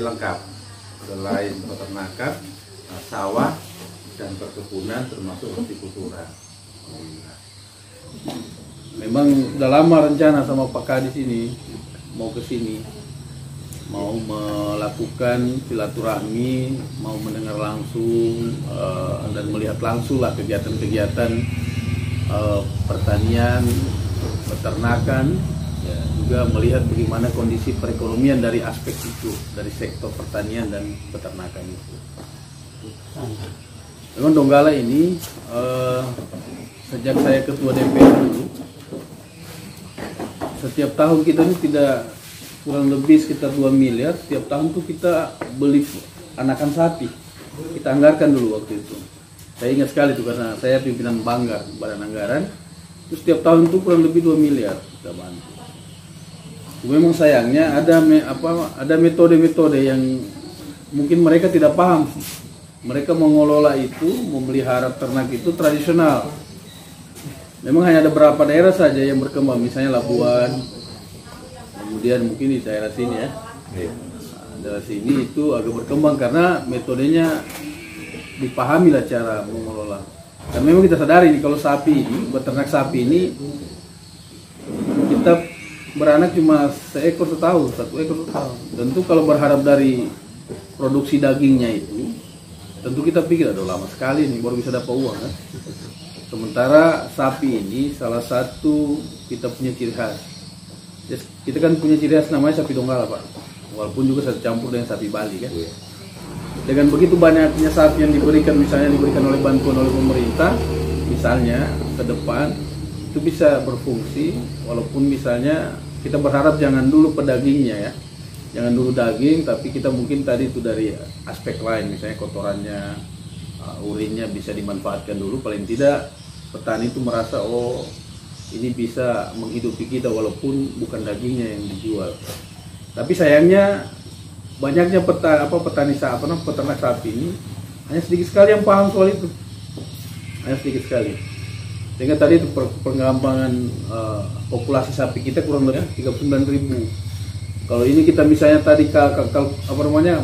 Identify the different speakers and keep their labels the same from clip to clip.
Speaker 1: lengkap. Selain peternakan, sawah dan perkebunan termasuk hortikultura. Memang sudah lama rencana sama Pak Kadis ini mau ke sini, mau melakukan silaturahmi, mau mendengar langsung dan melihat langsung lah kegiatan-kegiatan pertanian, peternakan, ya, juga melihat bagaimana kondisi perekonomian dari aspek itu, dari sektor pertanian dan peternakan itu. Memang Donggala ini sejak saya ketua DPR dulu, setiap tahun kita ini tidak kurang lebih sekitar 2 miliar. Setiap tahun tuh kita beli anakan sapi, kita anggarkan dulu waktu itu. Saya ingat sekali itu karena saya pimpinan Banggar, Badan Anggaran. Terus setiap tahun itu kurang lebih 2 miliar kita bantu. Memang sayangnya ada metode-metode yang mungkin mereka tidak paham. Mereka mengelola itu, memelihara ternak itu tradisional. Memang hanya ada beberapa daerah saja yang berkembang, misalnya Labuan, kemudian mungkin di daerah sini ya. Daerah sini itu agak berkembang karena metodenya dipahami lah cara mengelola. Dan memang kita sadari nih kalau sapi ini, beternak sapi ini kita beranak cuma seekor setahun, 1 ekor setahun. Tentu kalau berharap dari produksi dagingnya itu, tentu kita pikir aduh lama sekali nih baru bisa dapat uang kan. Sementara sapi ini salah satu kita punya ciri khas. Kita kan punya ciri khas namanya sapi Donggala Pak. Walaupun juga saya campur dengan sapi Bali kan. Dengan begitu banyaknya sapi yang diberikan, misalnya diberikan oleh bantuan oleh pemerintah, misalnya ke depan itu bisa berfungsi. Walaupun misalnya kita berharap jangan dulu pedagingnya ya, jangan dulu daging, tapi kita mungkin tadi itu dari aspek lain, misalnya kotorannya, urinnya bisa dimanfaatkan dulu. Paling tidak petani itu merasa oh ini bisa menghidupi kita walaupun bukan dagingnya yang dijual. Tapi sayangnya banyaknya peternak sapi ini hanya sedikit sekali yang paham soal itu, hanya sedikit sekali. Sehingga tadi itu pengembangan populasi sapi kita kurang lebih 39.000. Kalau ini kita misalnya tadi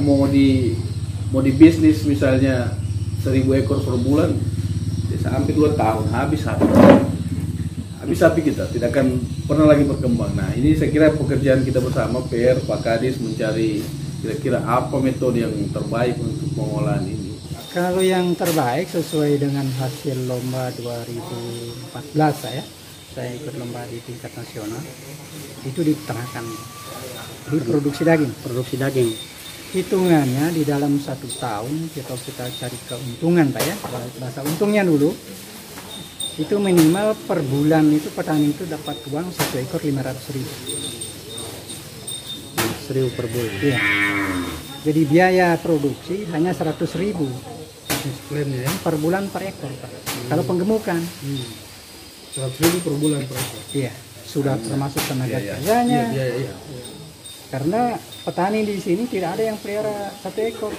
Speaker 1: mau di bisnis misalnya 1.000 ekor per bulan, bisa hampir 2 tahun habis sapi kita, tidak akan pernah lagi berkembang. Nah ini saya kira pekerjaan kita bersama PR Pak Kadis mencari kira-kira apa metode yang terbaik untuk pengolahan ini.
Speaker 2: Kalau yang terbaik sesuai dengan hasil lomba 2014 saya ikut lomba di tingkat nasional, itu di peternakan, di produksi daging. Hitungannya di dalam 1 tahun kita cari keuntungan Pak ya, bahasa untungnya dulu, itu minimal per bulan itu petani itu dapat uang 1 ekor 500.000. 1.000 per bulan. Iya. Jadi biaya produksi hanya 100.000
Speaker 3: ya?
Speaker 2: per bulan per ekor Pak. Kalau penggemukan
Speaker 3: 100.000 per bulan per ekor.
Speaker 2: Iya, sudah termasuk tenaga kerjanya.
Speaker 3: Iya.
Speaker 2: Karena petani di sini tidak ada yang pelihara 1 ekor.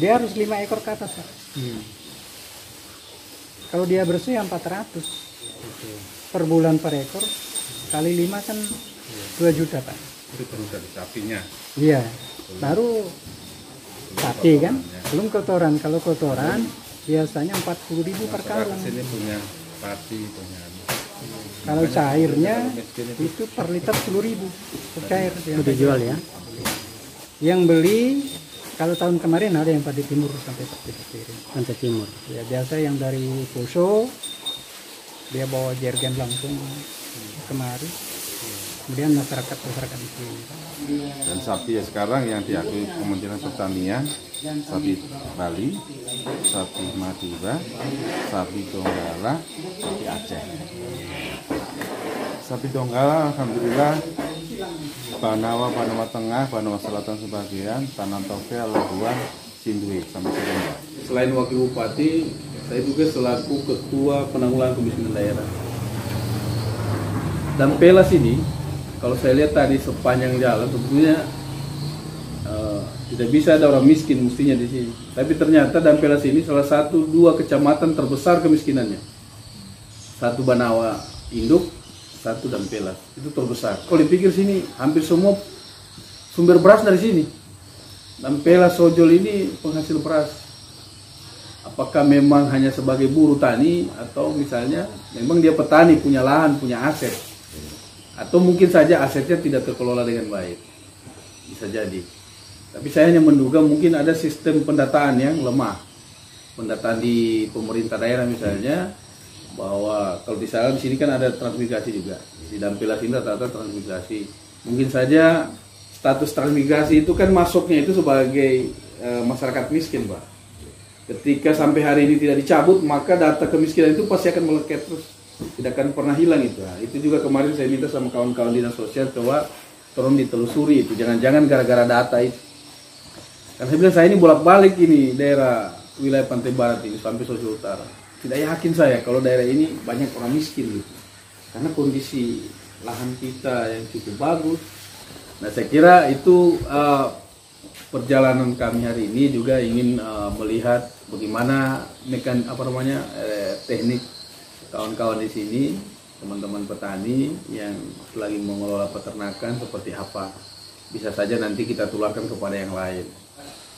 Speaker 2: Dia harus 5 ekor ke atas Pak. Kalau dia bersih 400 per bulan per ekor, kali 5 kan 2 juta Pak.
Speaker 1: Itu perlu dari sapinya.
Speaker 2: Iya, baru sapi kan, belum kotoran. Kalau kotoran biasanya 40.000 per karung.
Speaker 1: Sini punya sapi, punya.
Speaker 2: Kalau cairnya itu per liter 10.000 per cair. Itu dijual ya. Yang beli kalau tahun kemarin ada yang Pantai Timur sampai Pantai Timur. Ya biasa yang dari Poso dia bawa jergen langsung kemari. Kemudian masyarakat di sini.
Speaker 1: Dan sapi ya sekarang yang diakui Kementerian Pertanian, sapi Bali, sapi Madura, sapi Donggala, sapi Aceh. Sapi Donggala alhamdulillah Banawa Tengah, Banawa Selatan sebagian, Tanan Toke, Labuan, Sindui sampai Sumba. Selain Wakil Bupati, saya juga selaku Ketua Penanggulangan Kemiskinan Daerah. Dan Pelas ini, kalau saya lihat tadi sepanjang jalan tentunya tidak bisa ada orang miskin mestinya di sini. Tapi ternyata Dampelas ini salah satu 2 kecamatan terbesar kemiskinannya. 1 Banawa Induk, 1 Dampelas. Itu terbesar. Kalau dipikir sini hampir semua sumber beras dari sini. Dampela Sojol ini penghasil beras. Apakah memang hanya sebagai buruh tani atau misalnya memang dia petani, punya lahan, punya aset, atau mungkin saja asetnya tidak terkelola dengan baik, bisa jadi. Tapi saya hanya menduga mungkin ada sistem pendataan yang lemah, pendataan di pemerintah daerah misalnya, bahwa kalau di sana di sini kan ada transmigrasi juga, di Dampela sini rata-rata transmigrasi. Mungkin saja status transmigrasi itu kan masuknya itu sebagai masyarakat miskin, Pak. Ketika sampai hari ini tidak dicabut, maka data kemiskinan itu pasti akan melekat terus, tidak akan pernah hilang itu. Nah, itu juga kemarin saya minta sama kawan-kawan dinas sosial coba tolong ditelusuri itu, jangan-jangan gara-gara data itu. Karena saya bilang saya ini bolak-balik ini daerah wilayah Pantai Barat ini sampai Sulawesi Utara. Tidak yakin saya kalau daerah ini banyak orang miskin gitu, karena kondisi lahan kita yang cukup bagus. Nah, saya kira itu perjalanan kami hari ini juga ingin melihat bagaimana teknik kawan-kawan di sini, teman-teman petani yang lagi mengelola peternakan seperti apa. Bisa saja nanti kita tularkan kepada yang lain.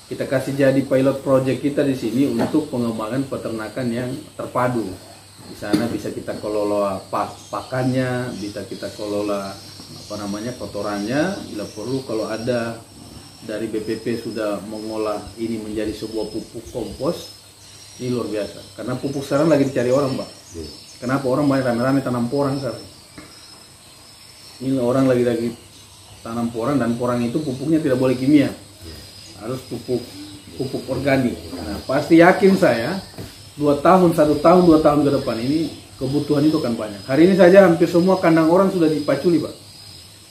Speaker 1: Kita kasih jadi pilot project kita di sini untuk pengembangan peternakan yang terpadu. Di sana bisa kita kelola pakannya, bisa kita kelola kotorannya. Bila perlu kalau ada dari BPP sudah mengolah ini menjadi sebuah pupuk kompos, ini luar biasa. Karena pupuk sekarang lagi dicari orang, Pak. Kenapa orang banyak rame-rame tanam porang sekarang? Ini orang lagi tanam porang, dan porang itu pupuknya tidak boleh kimia, harus pupuk organik. Nah, pasti yakin saya 2 tahun ke depan ini kebutuhan itu akan banyak. Hari ini saja hampir semua kandang orang sudah dipaculi, Pak.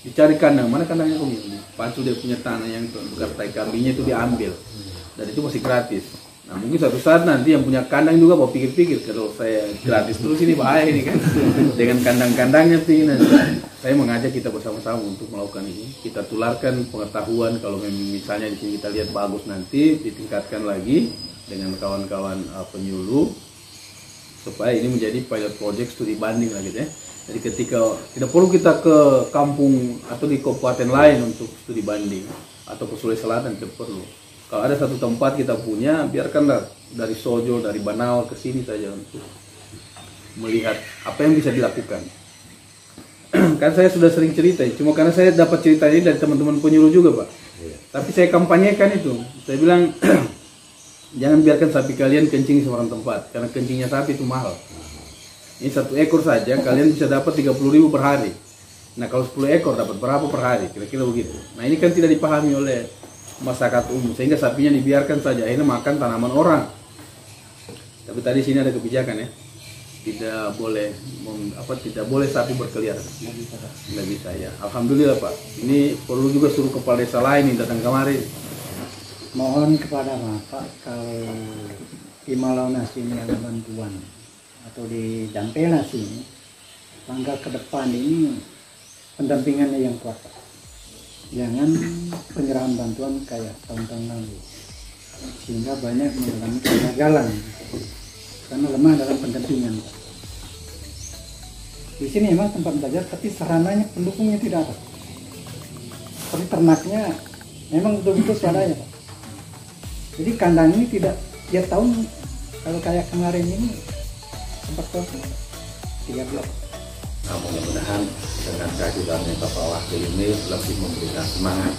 Speaker 1: Dicari kandang, mana kandangnya kok ini? Pacu dia punya tanah yang bekas tai kambingnya itu diambil, dan itu masih gratis. Nah, mungkin suatu saat nanti yang punya kandang juga mau pikir-pikir, kalau saya gratis terus ini bahaya ini kan. Dengan kandang-kandangnya sih, saya mengajak kita bersama-sama untuk melakukan ini. Kita tularkan pengetahuan, kalau misalnya di sini kita lihat bagus, nanti ditingkatkan lagi dengan kawan-kawan penyuluh supaya ini menjadi pilot project studi banding lah gitu ya. Jadi ketika tidak perlu kita ke kampung atau di kabupaten lain untuk studi banding, atau ke Sulawesi Selatan tidak perlu. Kalau ada satu tempat kita punya, biarkanlah dari Sojol, dari Banawa ke sini saja untuk melihat apa yang bisa dilakukan. Kan saya sudah sering cerita, cuma karena saya dapat cerita ini dari teman-teman penyuluh juga, Pak. Tapi saya kampanyekan itu. Saya bilang jangan biarkan sapi kalian kencing di sembarang tempat, karena kencingnya sapi itu mahal. Ini 1 ekor saja kalian bisa dapat 30.000 per hari. Nah, kalau 10 ekor dapat berapa per hari? Kira-kira begitu. Nah, ini kan tidak dipahami oleh masyarakat umum, sehingga sapinya dibiarkan saja, akhirnya makan tanaman orang. Tapi tadi sini ada kebijakan ya, tidak boleh sapi berkeliaran. Nggak bisa ya. Alhamdulillah, Pak. Ini perlu juga suruh kepala desa lain yang datang kemari.
Speaker 2: Mohon kepada Bapak kalau di Malaunas ini ada bantuan, atau di Dampela sini, langkah ke depan ini pendampingannya yang kuat, Pak. Jangan penyerahan bantuan kayak tahun-tahun lalu, sehingga banyak mengalami kegagalan karena lemah dalam pendampingan, Pak. Di sini memang tempat belajar, tapi sarananya pendukungnya tidak ada. Seperti ternaknya memang betul-betul seadanya, Pak. Jadi kandang ini tidak tiap tahun, kalau kayak kemarin ini sempat kosong 3 blok.
Speaker 4: Nah, mudah-mudahan dengan kehadirannya Bapak Wakil ini lebih memberikan semangat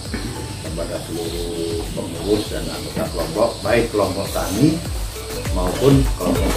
Speaker 4: kepada seluruh pengurus dan anggota kelompok, baik kelompok tani maupun kelompok